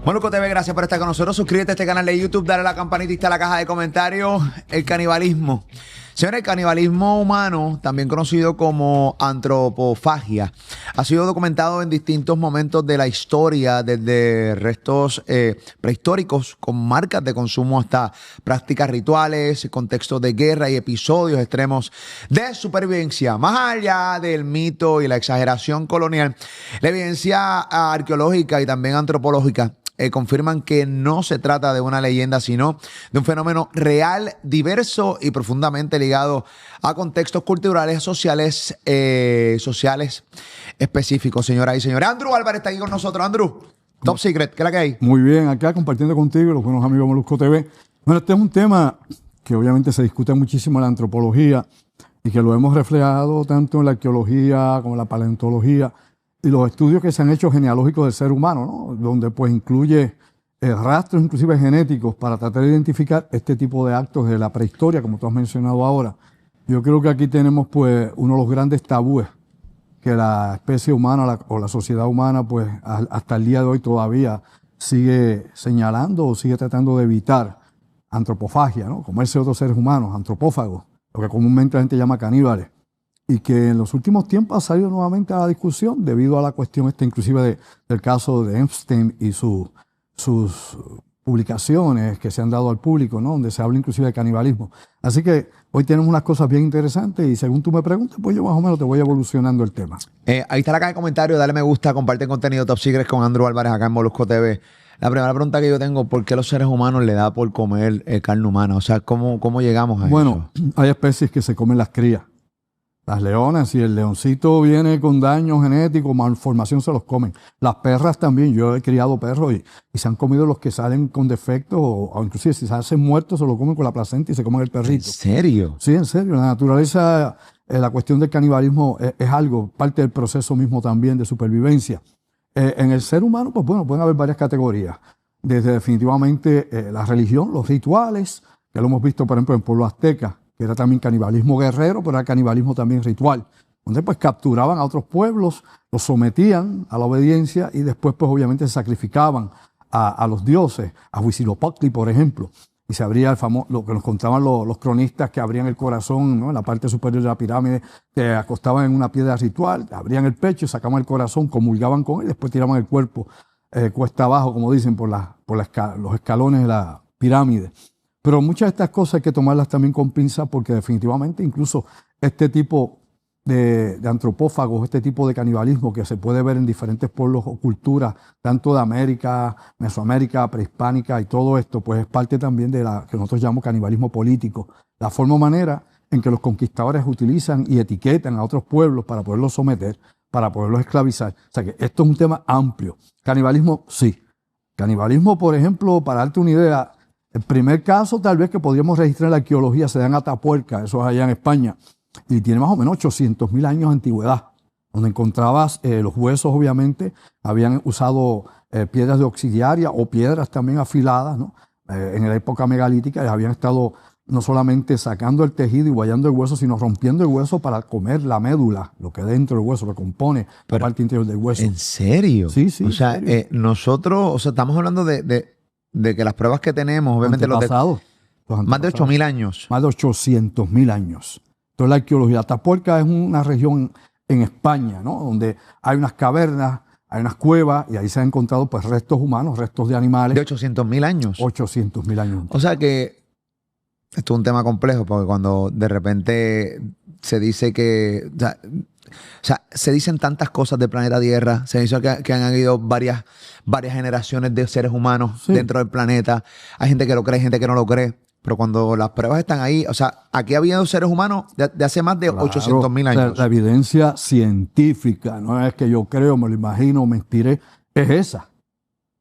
Molusco TV, gracias por estar con nosotros. Suscríbete a este canal de YouTube, dale a la campanita a la caja de comentarios. El canibalismo. Señores, el canibalismo humano, también conocido como antropofagia, ha sido documentado en distintos momentos de la historia, desde restos prehistóricos con marcas de consumo hasta prácticas rituales, contextos de guerra y episodios extremos de supervivencia. Más allá del mito y la exageración colonial, la evidencia arqueológica y también antropológica confirman que no se trata de una leyenda, sino de un fenómeno real, diverso y profundamente ligado a contextos culturales, sociales específicos, señoras y señores. Andrew Álvarez está aquí con nosotros. Andrew, Top Secret, ¿qué es la que hay? Muy bien, acá compartiendo contigo, los buenos amigos Molusco TV. Bueno, este es un tema que obviamente se discute muchísimo en la antropología y que lo hemos reflejado tanto en la arqueología como en la paleontología y los estudios que se han hecho genealógicos del ser humano, ¿no? Donde pues incluye rastros inclusive genéticos para tratar de identificar este tipo de actos de la prehistoria, como tú has mencionado ahora. Yo creo que aquí tenemos pues uno de los grandes tabúes que la especie humana o la sociedad humana pues hasta el día de hoy todavía sigue señalando o sigue tratando de evitar: antropofagia, ¿no? Comerse otros seres humanos, antropófagos, lo que comúnmente la gente llama caníbales. Y que en los últimos tiempos ha salido nuevamente a la discusión debido a la cuestión inclusive del caso de Epstein y sus publicaciones que se han dado al público, ¿no? Donde se habla inclusive de canibalismo. Así que hoy tenemos unas cosas bien interesantes y según tú me preguntas, pues yo más o menos te voy evolucionando el tema. Ahí está la caja de comentarios, dale me gusta, comparte contenido Top Secret con Andrew Álvarez acá en Molusco TV. La primera pregunta que yo tengo: ¿por qué a los seres humanos le da por comer carne humana? O sea, ¿cómo llegamos a eso? Bueno, hay especies que se comen las crías. Las leonas, si el leoncito viene con daño genético, malformación, se los comen. Las perras también. Yo he criado perros y se han comido los que salen con defectos o inclusive si se hacen muertos se lo comen con la placenta y se comen el perrito. ¿En serio? Sí, en serio. La naturaleza, la cuestión del canibalismo es algo, parte del proceso mismo también de supervivencia. En el ser humano, pues bueno, pueden haber varias categorías. Desde definitivamente la religión, los rituales, que lo hemos visto por ejemplo en el pueblo azteca, que era también canibalismo guerrero, pero era canibalismo también ritual, donde pues capturaban a otros pueblos, los sometían a la obediencia y después pues obviamente se sacrificaban a los dioses, a Huitzilopochtli por ejemplo, y se abría lo que nos contaban los cronistas, que abrían el corazón, ¿no? En la parte superior de la pirámide, te acostaban en una piedra ritual, abrían el pecho, sacaban el corazón, comulgaban con él, después tiraban el cuerpo cuesta abajo, como dicen, por los escalones de la pirámide. Pero muchas de estas cosas hay que tomarlas también con pinzas porque definitivamente incluso este tipo de antropófagos, este tipo de canibalismo que se puede ver en diferentes pueblos o culturas, tanto de América, Mesoamérica, prehispánica y todo esto, pues es parte también de la que nosotros llamamos canibalismo político. La forma o manera en que los conquistadores utilizan y etiquetan a otros pueblos para poderlos someter, para poderlos esclavizar. O sea que esto es un tema amplio. Canibalismo, sí. Canibalismo, por ejemplo, para darte una idea, el primer caso tal vez que podríamos registrar en la arqueología se da en Atapuerca, eso es allá en España, y tiene más o menos 800.000 años de antigüedad, donde encontrabas los huesos, obviamente, habían usado piedras de obsidiaria o piedras también afiladas, ¿no? En la época megalítica habían estado no solamente sacando el tejido y guayando el hueso, sino rompiendo el hueso para comer la médula, lo que dentro del hueso, que compone la parte interior del hueso. ¿En serio? Sí, sí. O sea, nosotros, o sea, estamos hablando de que las pruebas que tenemos, obviamente los más de 8.000 años. Más de 800.000 años. Entonces la arqueología, Atapuerca es una región en España, ¿no? Donde hay unas cavernas, hay unas cuevas y ahí se han encontrado pues restos humanos, restos de animales. De 800.000 años. 800.000 años. O sea que esto es un tema complejo porque cuando de repente se dice que... O sea, se dicen tantas cosas del planeta Tierra, se dice que han habido varias generaciones de seres humanos dentro del planeta. Hay gente que lo cree, hay gente que no lo cree. Pero cuando las pruebas están ahí, o sea, aquí ha habido seres humanos de hace más de 800.000 años. La evidencia científica, no es que yo creo, me lo imagino, me inspiré, es esa.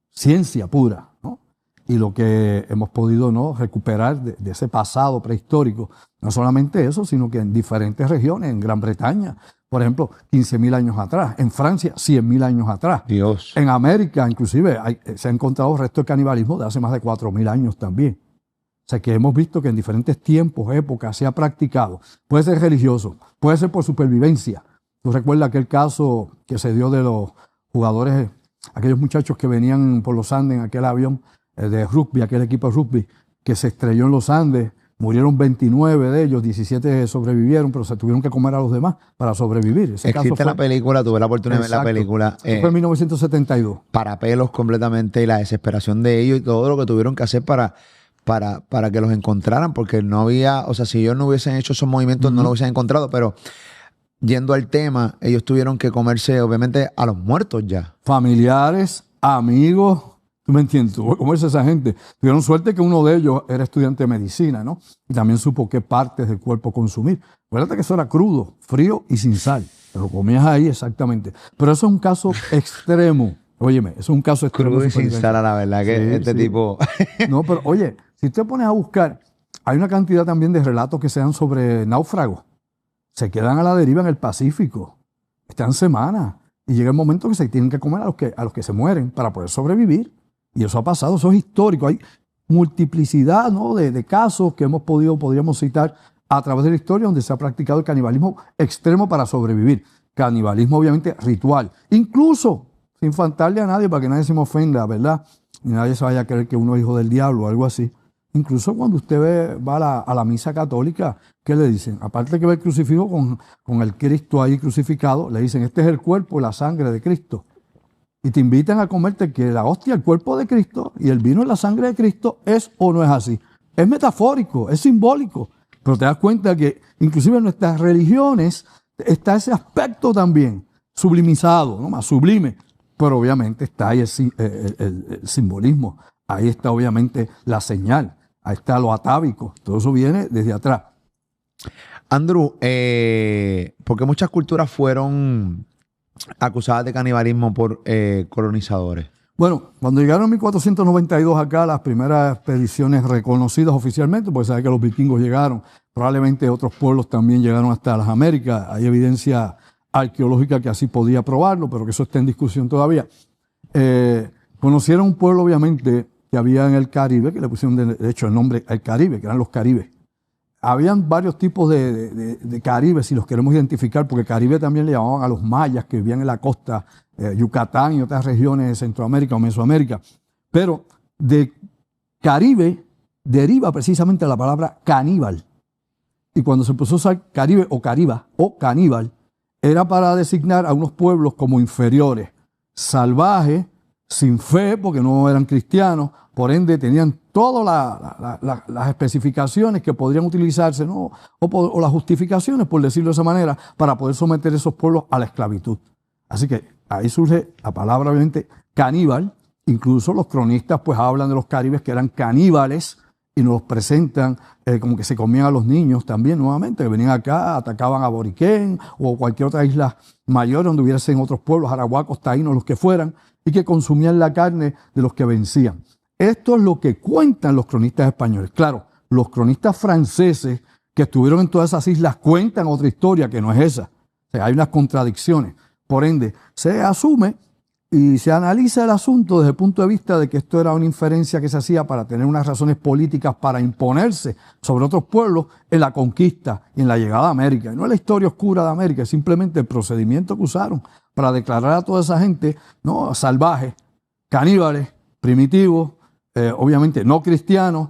Ciencia pura, ¿no? Y lo que hemos podido, ¿no?, recuperar de ese pasado prehistórico. No solamente eso, sino que en diferentes regiones, en Gran Bretaña, por ejemplo, 15.000 años atrás. En Francia, 100.000 años atrás. Dios. En América, inclusive, se han encontrado restos de canibalismo de hace más de 4.000 años también. O sea, que hemos visto que en diferentes tiempos, épocas, se ha practicado. Puede ser religioso, puede ser por supervivencia. Tú recuerdas aquel caso que se dio de los jugadores aquellos muchachos que venían por los Andes en aquel avión de rugby, aquel equipo de rugby que se estrelló en los Andes. Murieron 29 de ellos, 17 sobrevivieron, pero se tuvieron que comer a los demás para sobrevivir. Existe la película, tuve la oportunidad de ver la película. Fue en 1972. Para pelos completamente, y la desesperación de ellos y todo lo que tuvieron que hacer para que los encontraran, porque no había, o sea, si ellos no hubiesen hecho esos movimientos, no los hubiesen encontrado, pero yendo al tema, ellos tuvieron que comerse, obviamente, a los muertos ya. Familiares, amigos. ¿Tú me entiendes? ¿Cómo es esa gente? Tuvieron suerte que uno de ellos era estudiante de medicina, ¿no? Y también supo qué partes del cuerpo consumir. Acuérdate que eso era crudo, frío y sin sal. Te lo comías ahí exactamente. Pero eso es un caso extremo. Óyeme, eso es un caso extremo. Crudo y sin sal, la verdad, que sí, tipo... No, pero oye, si te pones a buscar, hay una cantidad también de relatos que se dan sobre náufragos. Se quedan a la deriva en el Pacífico. Están semanas. Y llega el momento que se tienen que comer a los que se mueren para poder sobrevivir. Y eso ha pasado, eso es histórico. Hay multiplicidad, ¿no?, de casos que podríamos citar a través de la historia donde se ha practicado el canibalismo extremo para sobrevivir. Canibalismo obviamente ritual. Incluso sin faltarle a nadie para que nadie se me ofenda, ¿verdad? Y nadie se vaya a creer que uno es hijo del diablo o algo así. Incluso cuando usted va a la misa católica, ¿qué le dicen? Aparte que ve el crucifijo con el Cristo ahí crucificado, le dicen, este es el cuerpo y la sangre de Cristo. Y te invitan a comerte que la hostia, el cuerpo de Cristo y el vino y la sangre de Cristo es o no es así. Es metafórico, es simbólico. Pero te das cuenta que inclusive en nuestras religiones está ese aspecto también sublimizado, ¿no?, más sublime. Pero obviamente está ahí el simbolismo. Ahí está obviamente la señal. Ahí está lo atávico. Todo eso viene desde atrás. Andrew, porque muchas culturas fueron acusadas de canibalismo por colonizadores. Bueno, cuando llegaron en 1492 acá, las primeras expediciones reconocidas oficialmente, pues sabe que los vikingos llegaron, probablemente otros pueblos también llegaron hasta las Américas. Hay evidencia arqueológica que así podía probarlo, pero que eso está en discusión todavía. Conocieron un pueblo, obviamente, que había en el Caribe, que le pusieron de hecho el nombre al Caribe, que eran los Caribes. Habían varios tipos de Caribes, si los queremos identificar, porque Caribe también le llamaban a los mayas que vivían en la costa, Yucatán y otras regiones de Centroamérica o Mesoamérica. Pero de Caribe deriva precisamente la palabra caníbal. Y cuando se empezó a usar Caribe o Cariba o caníbal, era para designar a unos pueblos como inferiores, salvajes, sin fe, porque no eran cristianos, por ende tenían todas las especificaciones que podrían utilizarse, ¿no?, o las justificaciones, por decirlo de esa manera, para poder someter esos pueblos a la esclavitud. Así que ahí surge la palabra, obviamente, caníbal. Incluso los cronistas pues hablan de los caribes que eran caníbales y nos los presentan como que se comían a los niños también nuevamente, que venían acá, atacaban a Boriquén o cualquier otra isla mayor donde hubiesen otros pueblos, arahuacos, taínos, los que fueran, y que consumían la carne de los que vencían. Esto es lo que cuentan los cronistas españoles. Claro, los cronistas franceses que estuvieron en todas esas islas cuentan otra historia que no es esa. O sea, hay unas contradicciones. Por ende, se asume y se analiza el asunto desde el punto de vista de que esto era una inferencia que se hacía para tener unas razones políticas para imponerse sobre otros pueblos en la conquista y en la llegada a América. Y no es la historia oscura de América, es simplemente el procedimiento que usaron para declarar a toda esa gente, ¿no?, salvajes, caníbales, primitivos, obviamente no cristianos,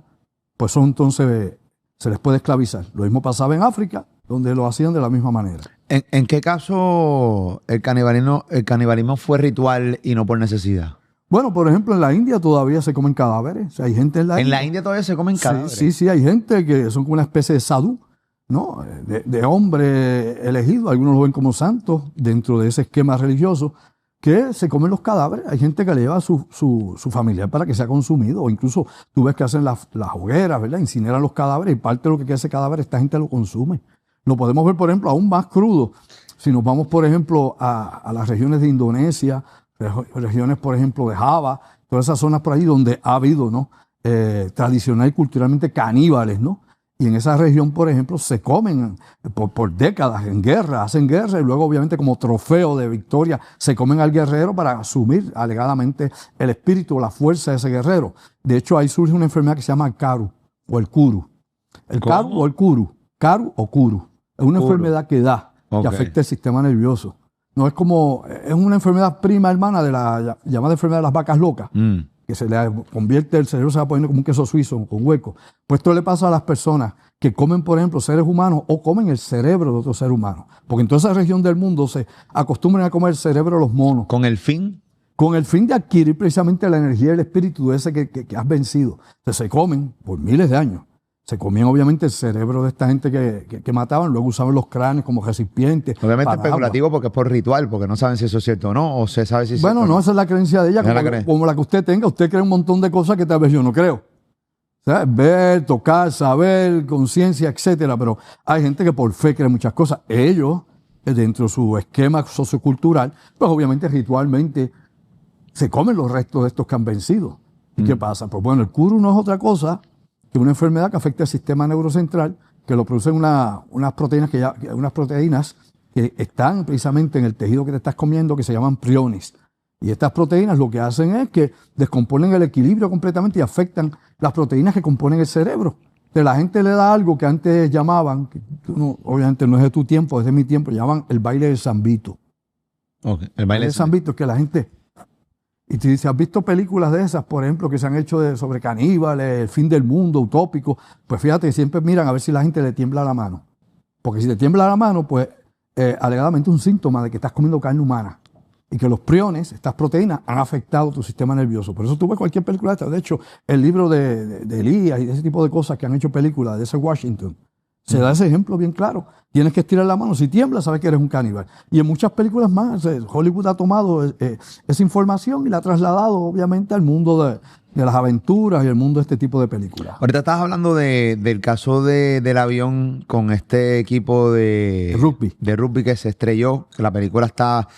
pues son entonces se les puede esclavizar. Lo mismo pasaba en África, donde lo hacían de la misma manera. ¿En qué caso el canibalismo fue ritual y no por necesidad? Bueno, por ejemplo, en la India todavía se comen cadáveres. O sea, hay gente en la India. ¿En la India todavía se comen cadáveres? Sí, hay gente que son como una especie de sadhu, ¿no?, de hombre elegido. Algunos lo ven como santos dentro de ese esquema religioso, que se comen los cadáveres. Hay gente que le lleva a su familiar para que sea consumido, o incluso tú ves que hacen las hogueras, ¿verdad? Incineran los cadáveres y parte de lo que queda ese cadáver, esta gente lo consume. Lo podemos ver, por ejemplo, aún más crudo. Si nos vamos, por ejemplo, a las regiones de Indonesia, regiones, por ejemplo, de Java, todas esas zonas por ahí donde ha habido, ¿no?, tradicional y culturalmente caníbales, ¿no? Y en esa región, por ejemplo, se comen por décadas en guerra, hacen guerra y luego, obviamente, como trofeo de victoria, se comen al guerrero para asumir alegadamente el espíritu o la fuerza de ese guerrero. De hecho, ahí surge una enfermedad que se llama el Karu o el Kuru. El ¿Cómo? Karu o el Kuru. Karu o Kuru. Es una Kuru. enfermedad que da, Ok. que afecta el sistema nervioso. No es como, es una enfermedad prima hermana de la llamada enfermedad de las vacas locas, que se le convierte, el cerebro se va poniendo como un queso suizo con hueco. Pues esto le pasa a las personas que comen, por ejemplo, seres humanos o comen el cerebro de otro ser humano. Porque en toda esa región del mundo se acostumbran a comer el cerebro de los monos. ¿Con el fin? Con el fin de adquirir precisamente la energía y el espíritu ese que has vencido. Entonces se comen por miles de años. Se comían obviamente el cerebro de esta gente que mataban, luego usaban los cráneos como recipientes. Obviamente especulativo agua. Porque es por ritual, porque no saben si eso es cierto o no, o se sabe si es bueno, cierto. No, esa es la creencia de ella, como la que usted tenga. Usted cree un montón de cosas que tal vez yo no creo. O sea, ver, tocar, saber, conciencia, etcétera. Pero hay gente que por fe cree muchas cosas. Ellos, dentro de su esquema sociocultural, pues obviamente ritualmente se comen los restos de estos que han vencido. ¿Y qué pasa? Pues bueno, el kuru no es otra cosa que una enfermedad que afecta al sistema neurocentral, que lo producen unas proteínas que están precisamente en el tejido que te estás comiendo, que se llaman priones. Y estas proteínas lo que hacen es que descomponen el equilibrio completamente y afectan las proteínas que componen el cerebro. Entonces la gente le da algo que antes llamaban, que obviamente no es de tu tiempo, es de mi tiempo, llamaban el baile del zambito. Okay. El baile del zambito es que la gente... Y si has visto películas de esas, por ejemplo, que se han hecho sobre caníbales, el fin del mundo, utópico, pues fíjate que siempre miran a ver si la gente le tiembla la mano. Porque si te tiembla la mano, pues alegadamente es un síntoma de que estás comiendo carne humana. Y que los priones, estas proteínas, han afectado tu sistema nervioso. Por eso tú ves cualquier película de esta. De hecho, el libro de Elías y de ese tipo de cosas que han hecho películas, de ese Washington, se da ese ejemplo bien claro. Tienes que estirar la mano. Si tiembla, sabes que eres un caníbal. Y en muchas películas más, Hollywood ha tomado esa información y la ha trasladado, obviamente, al mundo de las aventuras y el mundo de este tipo de películas. Ahorita estabas hablando del caso del avión con este equipo de rugby que se estrelló. Que la película está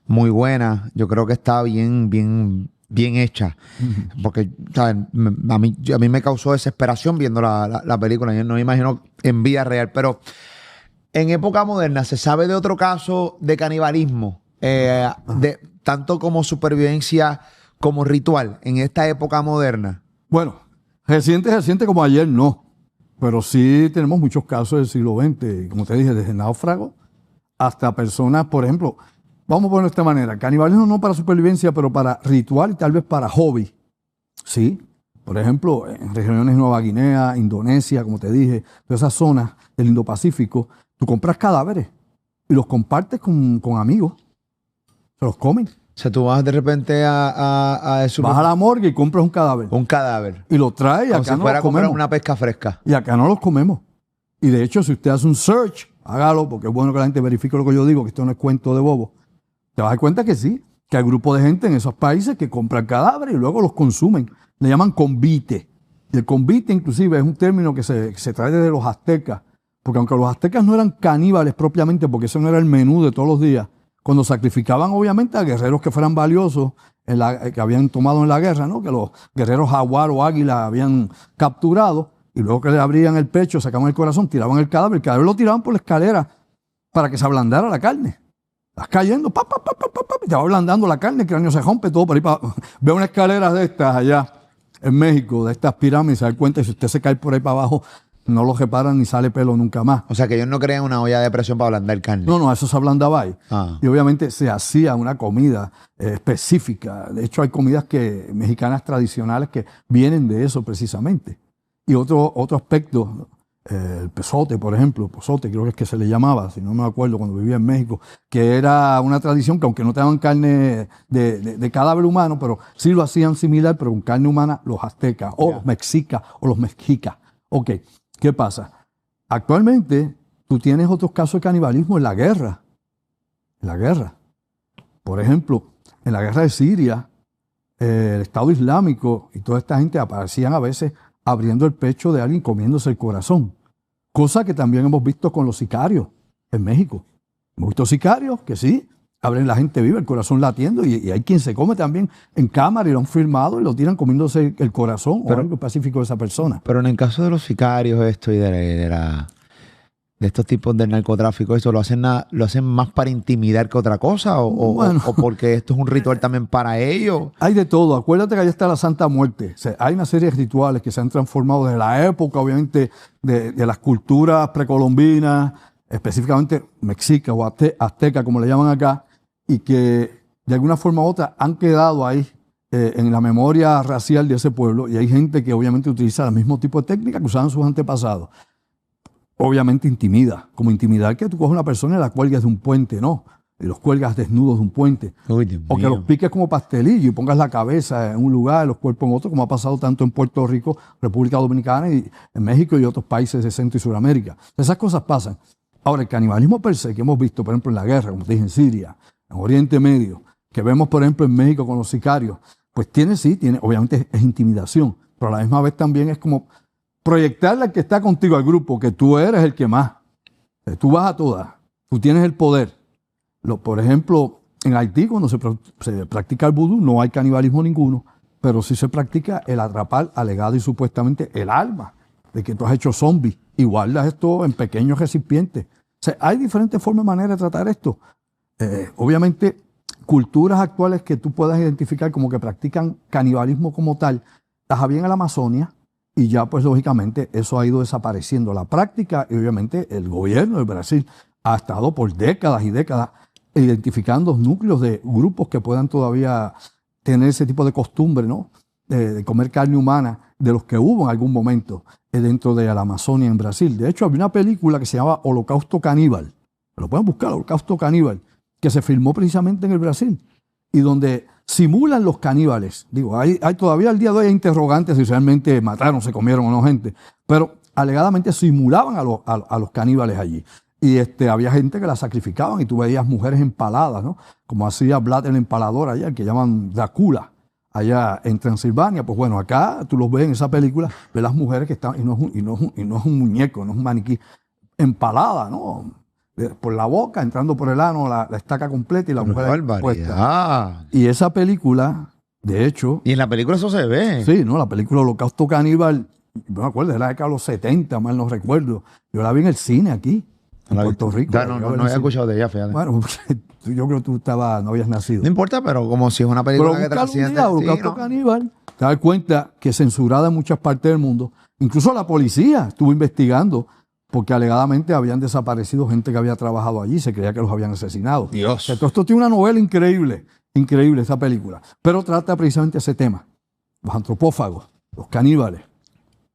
muy buena. Yo creo que está bien hecha. Porque, ¿sabes? A mí me causó desesperación viendo la película. Yo no me imagino en vida real. Pero en época moderna, ¿se sabe de otro caso de canibalismo? Tanto como supervivencia como ritual en esta época moderna. Bueno, reciente como ayer no. Pero sí tenemos muchos casos del siglo XX. Como te dije, desde náufragos hasta personas, por ejemplo... Vamos a ponerlo de esta manera. Canibalismo no para supervivencia, pero para ritual y tal vez para hobby. Sí. Por ejemplo, en regiones de Nueva Guinea, Indonesia, como te dije, todas esas zonas del Indo-Pacífico, tú compras cadáveres y los compartes con amigos. Se los comen. O sea, tú vas de repente a eso. Vas a la morgue y compras un cadáver. Un cadáver. Y lo traes y como acá si no fuera los comemos. A comprar una pesca fresca. Y acá no los comemos. Y de hecho, si usted hace un search, hágalo, porque es bueno que la gente verifique lo que yo digo, que esto no es cuento de bobo. Te vas a dar cuenta que sí, que hay grupos de gente en esos países que compran cadáveres y luego los consumen. Le llaman convite. Y el convite inclusive es un término que se trae desde los aztecas. Porque aunque los aztecas no eran caníbales propiamente, porque eso no era el menú de todos los días, cuando sacrificaban obviamente a guerreros que fueran valiosos, que habían tomado en la guerra, ¿no? Que los guerreros jaguar o águila habían capturado, y luego que le abrían el pecho, sacaban el corazón, tiraban el cadáver lo tiraban por la escalera para que se ablandara la carne. Vas cayendo, y te va ablandando la carne, el cráneo se rompe, todo por ahí. Veo una escalera de estas allá en México, de estas pirámides, se da cuenta que si usted se cae por ahí para abajo, no lo reparan ni sale pelo nunca más. O sea, que ellos no crean una olla de presión para ablandar carne. No, eso se ablandaba ahí. Y obviamente se hacía una comida específica. De hecho, hay comidas mexicanas tradicionales que vienen de eso precisamente. Y otro aspecto, el pesote, por ejemplo, pozote creo que es que se le llamaba, si no me acuerdo, cuando vivía en México, que era una tradición que aunque no te daban carne de cadáver humano, pero sí lo hacían similar, pero con carne humana, los aztecas, o los mexicas, o los mexicas. Ok, ¿qué pasa? Actualmente, tú tienes otros casos de canibalismo en la guerra. En la guerra. Por ejemplo, en la guerra de Siria, el Estado Islámico y toda esta gente aparecían a veces abriendo el pecho de alguien, comiéndose el corazón. Cosa que también hemos visto con los sicarios en México. Hemos visto sicarios que sí, abren la gente viva, el corazón latiendo, y hay quien se come también en cámara y lo han filmado y lo tiran comiéndose el corazón o algo específico de esa persona. Pero en el caso de los sicarios esto y de estos tipos de narcotráfico, ¿eso lo hacen más para intimidar que otra cosa? ¿O porque esto es un ritual también para ellos? Hay de todo. Acuérdate que allá está la Santa Muerte. O sea, hay una serie de rituales que se han transformado desde la época, obviamente, de las culturas precolombinas, específicamente mexica o azteca, como le llaman acá, y que de alguna forma u otra han quedado ahí en la memoria racial de ese pueblo, y hay gente que obviamente utiliza el mismo tipo de técnica que usaban sus antepasados. Obviamente intimida, como intimidar que tú coges una persona y la cuelgas de un puente, no, y los cuelgas desnudos de un puente. Uy, Dios O que mío. los piques como pastelillo y pongas la cabeza en un lugar, los cuerpos en otro, como ha pasado tanto en Puerto Rico, República Dominicana y en México y otros países de Centro y Sudamérica. Esas cosas pasan. Ahora, el canibalismo per se, que hemos visto, por ejemplo, en la guerra, como te dije, en Siria, en Oriente Medio, que vemos, por ejemplo, en México con los sicarios, pues tiene, obviamente es intimidación, pero a la misma vez también es como proyectarle al que está contigo, al grupo, que tú eres el que más. Tú vas a todas, tú tienes el poder. Por ejemplo, en Haití, cuando se practica el vudú, no hay canibalismo ninguno, pero sí se practica el atrapar alegado y supuestamente el alma de que tú has hecho zombies y guardas esto en pequeños recipientes. O sea, hay diferentes formas y maneras de tratar esto. Obviamente, culturas actuales que tú puedas identificar como que practican canibalismo como tal, las había en la Amazonia y ya pues lógicamente eso ha ido desapareciendo. La práctica, y obviamente el gobierno de Brasil ha estado por décadas y décadas identificando núcleos de grupos que puedan todavía tener ese tipo de costumbre, ¿no? De comer carne humana, de los que hubo en algún momento dentro de la Amazonia en Brasil. De hecho, había una película que se llama Holocausto Caníbal, lo pueden buscar, Holocausto Caníbal, que se filmó precisamente en el Brasil y donde simulan los caníbales. Digo, hay todavía al día de hoy hay interrogantes si realmente mataron, se comieron o no gente, pero alegadamente simulaban a los caníbales allí. Y había gente que la sacrificaban y tú veías mujeres empaladas, ¿no? Como hacía Vlad el Empalador allá, el que llaman Drácula, allá en Transilvania. Pues bueno, acá tú los ves en esa película, ves las mujeres que están, y no es un muñeco, no es un maniquí, empalada, ¿no? Por la boca, entrando por el ano, la estaca completa y la mujer puesta. Y esa película, de hecho... Y en la película eso se ve. Sí, ¿no? La película Holocausto Caníbal, no me acuerdo, era de acá a los 70, mal no recuerdo. Yo la vi en el cine aquí, en Puerto Rico. No había escuchado de ella, fíjate. Bueno, yo creo que tú no habías nacido. No importa, pero como si es una película que trasciende. Holocausto Caníbal, te das cuenta que censurada en muchas partes del mundo, incluso la policía estuvo investigando porque alegadamente habían desaparecido gente que había trabajado allí, se creía que los habían asesinado. Dios. Entonces, esto tiene una novela increíble esta película, pero trata precisamente ese tema, los antropófagos, los caníbales,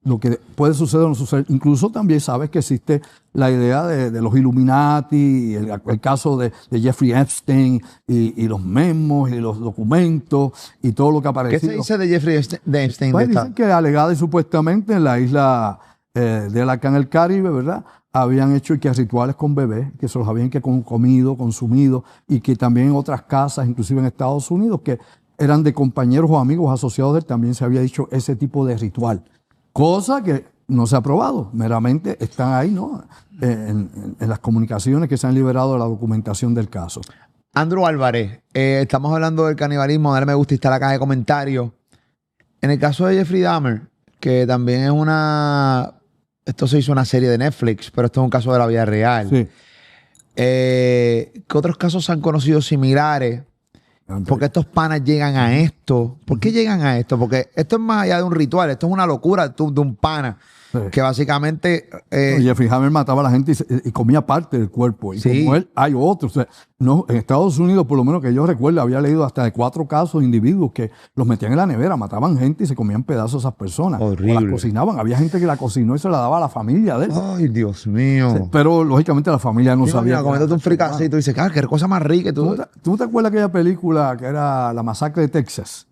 lo que puede suceder o no suceder. Incluso también sabes que existe la idea de los Illuminati, el caso de Jeffrey Epstein y los memos y los documentos y todo lo que apareció. ¿Qué se dice de Jeffrey Epstein? Pues dicen que alegada y supuestamente en la isla de acá en el Caribe, ¿verdad? Habían hecho que rituales con bebés, que se los habían comido, consumido, y que también en otras casas, inclusive en Estados Unidos, que eran de compañeros o amigos asociados de él, también se había dicho ese tipo de ritual. Cosa que no se ha probado, meramente están ahí, ¿no? En las comunicaciones que se han liberado de la documentación del caso. Andrew Álvarez, estamos hablando del canibalismo, dale me gusta y está la caja de comentarios. En el caso de Jeffrey Dahmer, que también es esto se hizo una serie de Netflix, pero esto es un caso de la vida real. Sí. ¿Qué otros casos se han conocido similares? ¿Por qué estos panas llegan a esto? ¿Por qué llegan a esto? Porque esto es más allá de un ritual, esto es una locura de un pana. Sí. Que básicamente... Jeffrey Dahmer mataba a la gente y comía parte del cuerpo. Y sí. como él, hay otros. O sea, no, en Estados Unidos, por lo menos que yo recuerdo, había leído hasta de 4 casos de individuos que los metían en la nevera, mataban gente y se comían pedazos a esas personas. Horrible. O las cocinaban. Había gente que la cocinó y se la daba a la familia de él. Ay, Dios mío. Sí, pero lógicamente la familia no sabía. Comiéndote un fricacito y dices, qué cosa más rica. ¿Tú te acuerdas de aquella película que era La Masacre de Texas?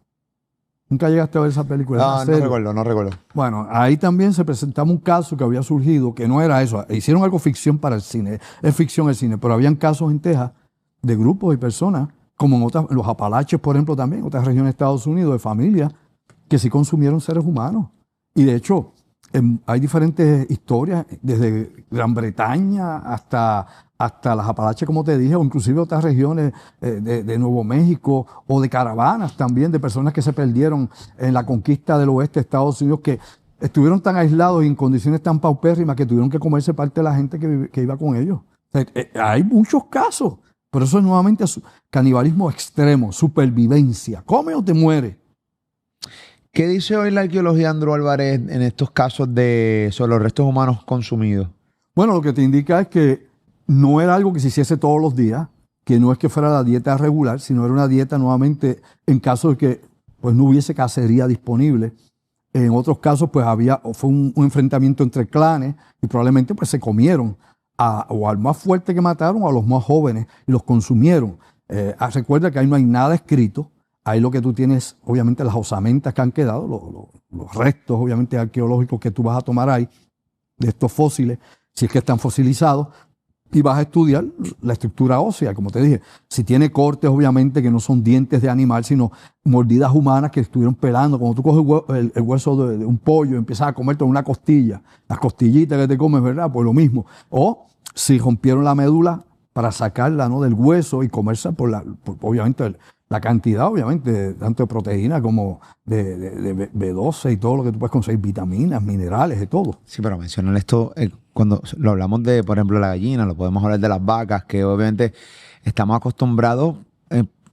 ¿Nunca llegaste a ver esa película? No recuerdo. Bueno, ahí también se presentaba un caso que había surgido, que no era eso. Hicieron algo ficción para el cine. Es ficción el cine, pero habían casos en Texas de grupos y personas, como en los Apalaches, por ejemplo, también, en otras regiones de Estados Unidos, de familias, que sí consumieron seres humanos. Y de hecho, hay diferentes historias, desde Gran Bretaña hasta las Apalaches, como te dije, o inclusive otras regiones de Nuevo México, o de caravanas también, de personas que se perdieron en la conquista del oeste de Estados Unidos, que estuvieron tan aislados y en condiciones tan paupérrimas que tuvieron que comerse parte de la gente que iba con ellos. O sea, hay muchos casos, pero eso es nuevamente canibalismo extremo, supervivencia. Come o te muere. ¿Qué dice hoy la arqueología, Andrew Álvarez, en estos casos sobre los restos humanos consumidos? Bueno, lo que te indica es que no era algo que se hiciese todos los días. que no es que fuera la dieta regular, sino era una dieta nuevamente en caso de que pues, no hubiese cacería disponible. En otros casos, pues fue un enfrentamiento entre clanes y probablemente pues, se comieron o al más fuerte que mataron o a los más jóvenes y los consumieron. Recuerda que ahí no hay nada escrito. Ahí lo que tú tienes, obviamente, las osamentas que han quedado, los restos, obviamente, arqueológicos que tú vas a tomar ahí, de estos fósiles, si es que están fosilizados, y vas a estudiar la estructura ósea, como te dije. Si tiene cortes, obviamente, que no son dientes de animal, sino mordidas humanas que estuvieron pelando. Cuando tú coges el hueso de un pollo y empiezas a comerte una costilla, las costillitas que te comes, ¿verdad? Pues lo mismo. O si rompieron la médula para sacarla, ¿no?, del hueso y comerse obviamente, la cantidad, obviamente, tanto de proteína como de B12 y todo lo que tú puedes conseguir, vitaminas, minerales, de todo. Sí, pero mencionar esto, cuando lo hablamos de, por ejemplo, la gallina, lo podemos hablar de las vacas, que obviamente estamos acostumbrados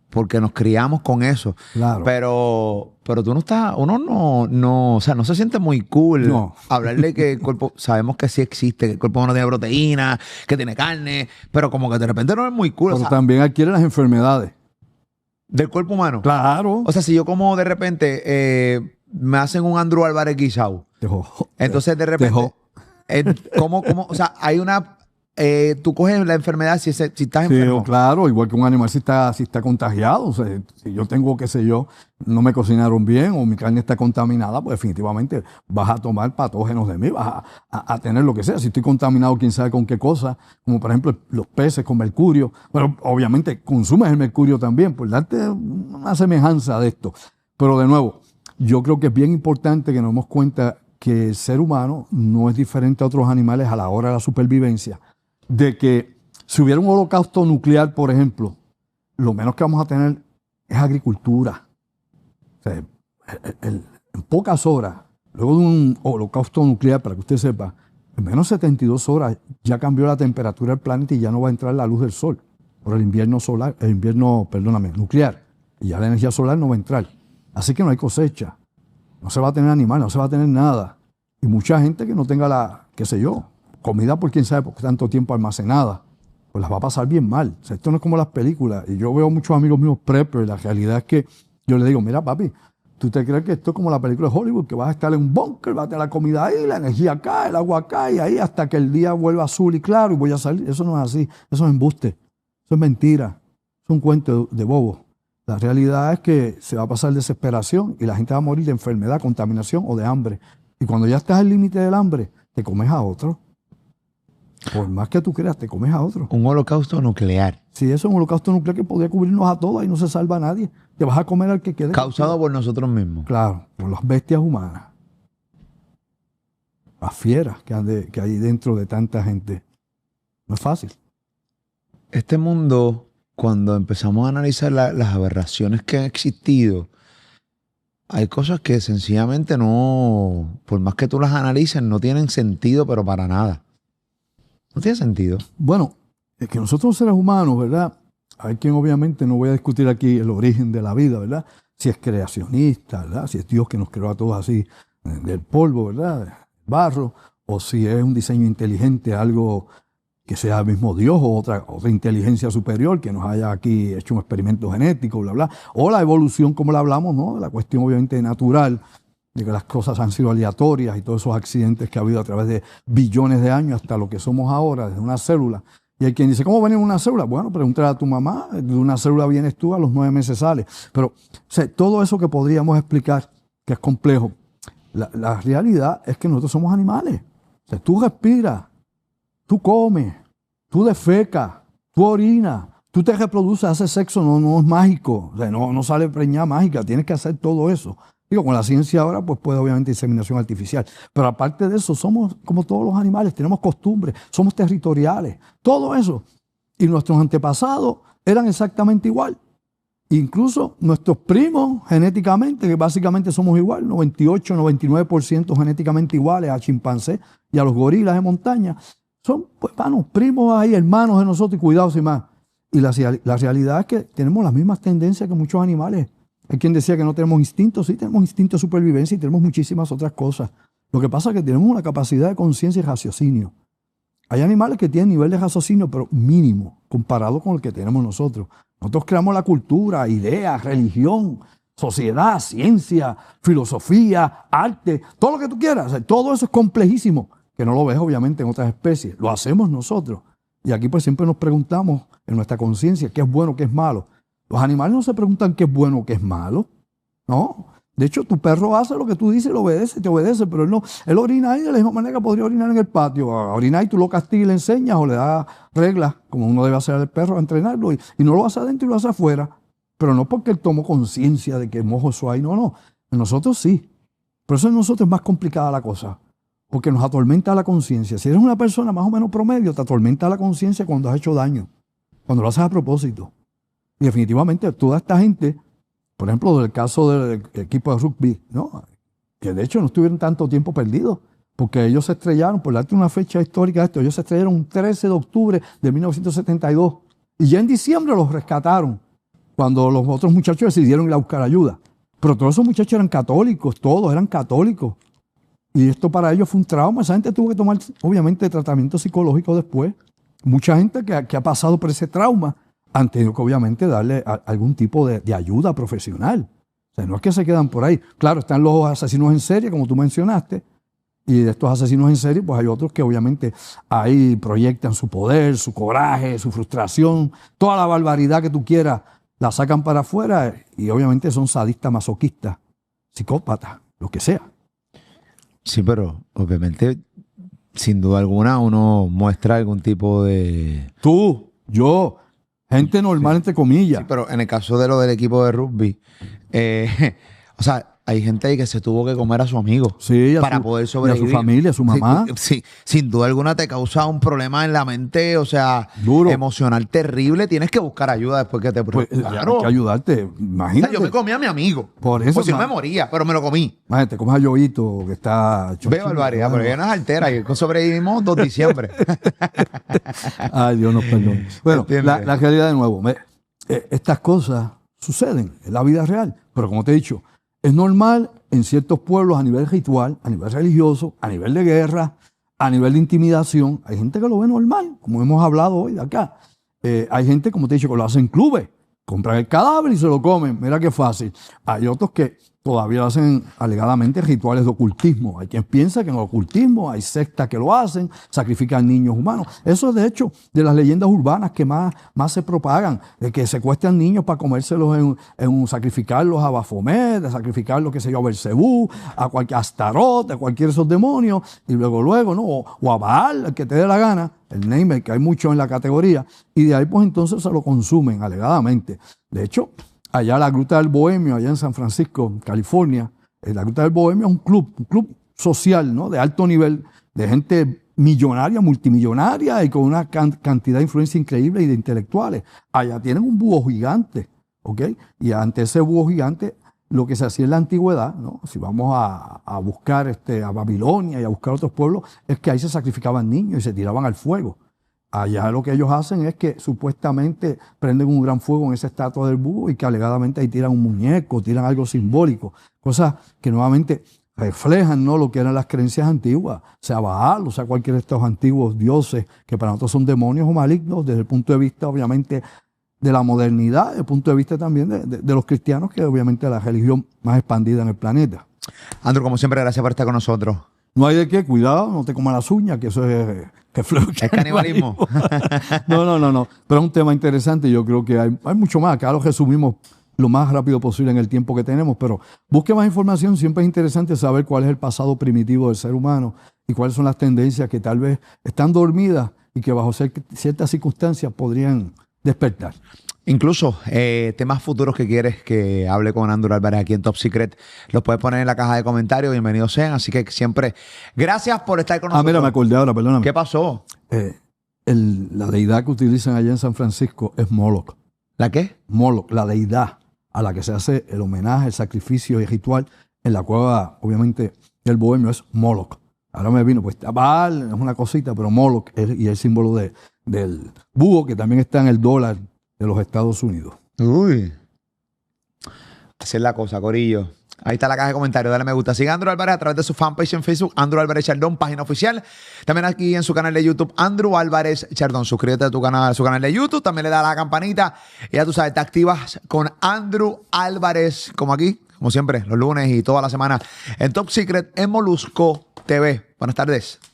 porque nos criamos con eso. Claro. Pero tú no estás, o sea, no se siente muy cool hablarle que el cuerpo, sabemos que sí existe, que el cuerpo humano tiene proteína, que tiene carne, pero como que de repente no es muy cool. Pero también adquiere las enfermedades. ¿Del cuerpo humano? Claro. O sea, si yo como de repente me hacen un Andrew Álvarez guisado, entonces de repente, ¿cómo? O sea, hay una... tú coges la enfermedad si estás enfermo. Sí, claro, igual que un animal si está contagiado. O sea, si yo tengo, qué sé yo, no me cocinaron bien o mi carne está contaminada, pues definitivamente vas a tomar patógenos de mí, vas a tener lo que sea. Si estoy contaminado, quién sabe con qué cosa, como por ejemplo los peces con mercurio. Pero obviamente consumes el mercurio también, por darte una semejanza de esto. Pero de nuevo, yo creo que es bien importante que nos demos cuenta que el ser humano no es diferente a otros animales a la hora de la supervivencia. De que si hubiera un holocausto nuclear, por ejemplo, lo menos que vamos a tener es agricultura. O sea, en pocas horas, luego de un holocausto nuclear, para que usted sepa, en menos de 72 horas ya cambió la temperatura del planeta y ya no va a entrar la luz del sol por el invierno nuclear. Y ya la energía solar no va a entrar. Así que no hay cosecha. No se va a tener animal, no se va a tener nada. Y mucha gente que no tenga qué sé yo, comida por quién sabe por qué tanto tiempo almacenada, pues las va a pasar bien mal. O sea, esto no es como las películas. Y yo veo muchos amigos míos preppers, la realidad es que yo les digo, mira papi, ¿tú te crees que esto es como la película de Hollywood, que vas a estar en un búnker, vas a tener la comida ahí, la energía acá, el agua acá y ahí hasta que el día vuelva azul y claro y voy a salir? Eso no es así, eso es embuste, eso es mentira, es un cuento de bobo. La realidad es que se va a pasar desesperación y la gente va a morir de enfermedad, contaminación o de hambre. Y cuando ya estás al límite del hambre, te comes a otro. Por más que tú creas, te comes a otro. Un holocausto nuclear. Sí, eso es un holocausto nuclear que podría cubrirnos a todos y no se salva a nadie. Te vas a comer al que quede. Causado por nosotros mismos. Claro, por las bestias humanas. Las fieras que hay dentro de tanta gente. No es fácil. Este mundo, cuando empezamos a analizar las aberraciones que han existido, hay cosas que sencillamente no, por más que tú las analices, no tienen sentido, pero para nada. No tiene sentido. Bueno, es que nosotros seres humanos, ¿verdad? Hay quien obviamente, no voy a discutir aquí el origen de la vida, ¿verdad? Si es creacionista, ¿verdad? Si es Dios que nos creó a todos así del polvo, ¿verdad? Del barro, o si es un diseño inteligente, algo que sea el mismo Dios o otra inteligencia superior que nos haya aquí hecho un experimento genético, bla, bla. O la evolución, como la hablamos, ¿no? La cuestión obviamente natural, de que las cosas han sido aleatorias y todos esos accidentes que ha habido a través de billones de años hasta lo que somos ahora, desde una célula. Y hay quien dice, ¿cómo viene una célula? Bueno, pregúntale a tu mamá, de una célula vienes tú, a los 9 meses sales. Pero o sea, todo eso que podríamos explicar, que es complejo, la realidad es que nosotros somos animales. O sea, tú respiras, tú comes, tú defecas, tú orinas, tú te reproduces, haces sexo, no es mágico. O sea, no sale preñada mágica, tienes que hacer todo eso. Digo, con la ciencia ahora, pues puede obviamente inseminación artificial. Pero aparte de eso, somos como todos los animales, tenemos costumbres, somos territoriales, todo eso. Y nuestros antepasados eran exactamente igual. Incluso nuestros primos genéticamente, que básicamente somos igual, 98, 99% genéticamente iguales a chimpancés y a los gorilas de montaña, son, pues, primos ahí, hermanos de nosotros y cuidados y más. Y la realidad es que tenemos las mismas tendencias que muchos animales. Hay quien decía que no tenemos instintos. Sí, tenemos instinto de supervivencia y tenemos muchísimas otras cosas. Lo que pasa es que tenemos una capacidad de conciencia y raciocinio. Hay animales que tienen nivel de raciocinio, pero mínimo. comparado con el que tenemos nosotros. Nosotros creamos la cultura, ideas, religión, sociedad, ciencia, filosofía, arte, todo lo que tú quieras. O sea, todo eso es complejísimo, que no lo ves obviamente en otras especies. Lo hacemos nosotros. Y aquí pues siempre nos preguntamos en nuestra conciencia qué es bueno, qué es malo. Los animales no se preguntan qué es bueno o qué es malo. No. De hecho, tu perro hace lo que tú dices, lo obedece, te obedece, pero él no. Él orina ahí de la misma manera que podría orinar en el patio. A orinar y tú lo castigas y le enseñas o le das reglas, como uno debe hacer al perro, a entrenarlo. Y no lo hace adentro y lo hace afuera. Pero no porque él tomó conciencia de que mojo eso ahí. No, no. En nosotros sí. Por eso en nosotros es más complicada la cosa. Porque nos atormenta la conciencia. Si eres una persona más o menos promedio, te atormenta la conciencia cuando has hecho daño. Cuando lo haces a propósito. Y definitivamente toda esta gente, por ejemplo, del caso del equipo de rugby, ¿no? Que de hecho no estuvieron tanto tiempo perdidos, porque ellos se estrellaron, por darte una fecha histórica de esto, ellos se estrellaron un 13 de octubre de 1972. Y ya en diciembre los rescataron, cuando los otros muchachos decidieron ir a buscar ayuda. Pero todos esos muchachos eran católicos, todos eran católicos. Y esto para ellos fue un trauma. Esa gente tuvo que tomar, obviamente, tratamiento psicológico después. Mucha gente que ha pasado por ese trauma han tenido que, obviamente, darle algún tipo de ayuda profesional. O sea, no es que se quedan por ahí. Claro, están los asesinos en serie, como tú mencionaste, y de estos asesinos en serie, pues hay otros que, obviamente, ahí proyectan su poder, su coraje, su frustración, toda la barbaridad que tú quieras, la sacan para afuera y, obviamente, son sadistas, masoquistas, psicópatas, lo que sea. Sí, pero obviamente, sin duda alguna, uno muestra algún tipo de... Tú, yo, gente normal, entre comillas. Sí, pero en el caso de lo del equipo de rugby, o sea, hay gente ahí que se tuvo que comer a su amigo para poder sobrevivir. Y a su familia, a su mamá. Sí, sin duda alguna te causa un problema en la mente, o sea, duro, emocional terrible. Tienes que buscar ayuda después que te... Pues, claro. Hay que ayudarte, imagínate. O sea, yo me comí a mi amigo. Por eso. Pues si no me moría, pero me lo comí. Imagínate, comes a Yoito, que está... Ve barbaridad, pero ella no es altera. Y sobrevivimos 2 de diciembre. Ay, Dios nos perdone. Bueno, la realidad de nuevo. Estas cosas suceden en la vida real. Pero como te he dicho, es normal en ciertos pueblos a nivel ritual, a nivel religioso, a nivel de guerra, a nivel de intimidación. Hay gente que lo ve normal, como hemos hablado hoy de acá. Hay gente, como te he dicho, que lo hacen en clubes. Compran el cadáver y se lo comen. Mira qué fácil. Hay otros que todavía hacen alegadamente rituales de ocultismo. Hay quien piensa que en el ocultismo hay sectas que lo hacen, sacrifican niños humanos. Eso es de hecho de las leyendas urbanas que más se propagan, de que secuestran niños para comérselos sacrificarlos a Baphomet, de sacrificarlos, qué sé yo, a Belcebú, a Astaroth, a cualquiera de esos demonios, y luego, ¿no? O a Baal, el que te dé la gana, el name, que hay mucho en la categoría, y de ahí pues entonces se lo consumen alegadamente. De hecho, allá la Gruta del Bohemio, allá en San Francisco, California, la Gruta del Bohemio es un club social, ¿no? De alto nivel, de gente millonaria, multimillonaria y con una cantidad de influencia increíble y de intelectuales. Allá tienen un búho gigante, ¿ok? Y ante ese búho gigante, lo que se hacía en la antigüedad, ¿no? Si vamos a buscar a Babilonia y a buscar otros pueblos, es que ahí se sacrificaban niños y se tiraban al fuego. Allá lo que ellos hacen es que supuestamente prenden un gran fuego en esa estatua del búho y que alegadamente ahí tiran un muñeco, tiran algo simbólico, cosas que nuevamente reflejan, ¿no?, lo que eran las creencias antiguas, sea Baal, o sea cualquiera de estos antiguos dioses que para nosotros son demonios o malignos desde el punto de vista obviamente de la modernidad, desde el punto de vista también de los cristianos, que obviamente es la religión más expandida en el planeta. Andrew, como siempre, gracias por estar con nosotros. No hay de qué, cuidado, no te comas las uñas, que eso es ¿Es canibalismo? No. Pero es un tema interesante. Yo creo que hay mucho más. Acá lo resumimos lo más rápido posible en el tiempo que tenemos. Pero busque más información. Siempre es interesante saber cuál es el pasado primitivo del ser humano y cuáles son las tendencias que tal vez están dormidas y que bajo ciertas circunstancias podrían despertar. Incluso temas futuros que quieres que hable con Andrew Álvarez aquí en Top Secret, los puedes poner en la caja de comentarios. Bienvenidos sean. Así que siempre, gracias por estar con nosotros. Mira, me acordé ahora, perdóname. ¿Qué pasó? La deidad que utilizan allá en San Francisco es Moloch. ¿La qué? Moloch, la deidad a la que se hace el homenaje, el sacrificio y el ritual en la cueva, obviamente, del Bohemio es Moloch. Ahora me vino, pues Baal es una cosita, pero Moloch y el símbolo del búho, que también está en el dólar de los Estados Unidos. Uy. Así es la cosa, corillo. Ahí está la caja de comentarios. Dale me gusta. Siga a Andrew Álvarez a través de su fanpage en Facebook, Andrew Álvarez Chardón, página oficial. También aquí en su canal de YouTube, Andrew Álvarez Chardón. Suscríbete a su canal de YouTube. También le da la campanita. Y ya tú sabes, te activas con Andrew Álvarez, como aquí, como siempre, los lunes y toda la semana en Top Secret en Molusco TV. Buenas tardes.